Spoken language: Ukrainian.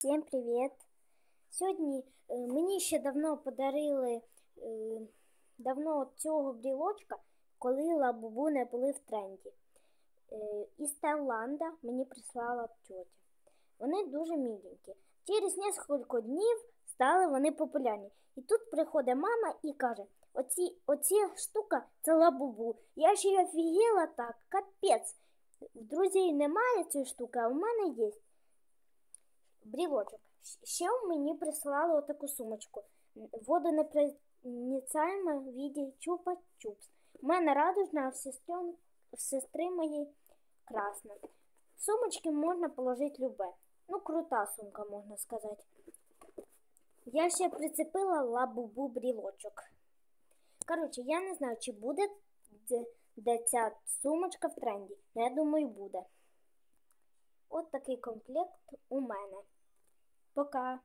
Всім привіт! Сьогодні мені ще давно подарили цього брілочка, коли лабубу не були в тренді. Із Таїланда мені прислала тьотя. Вони дуже міленькі. Через кілька днів стали вони популярні. І тут приходить мама і каже: оці штука це лабубу. Я ще й офігела так, капець. Друзів немає цієї штуки, а у мене є брілочок. Ще мені прислали отаку сумочку. Водонепроницаема в виді чупа-чупс. У мене радужна, а в сестри моєї красна. В сумочки можна положити любе. Ну, крута сумка, можна сказати. Я ще прицепила лабубу брілочок. Коротше, я не знаю, чи буде де ця сумочка в тренді. Но я думаю, буде. От такий комплект у мене. Пока!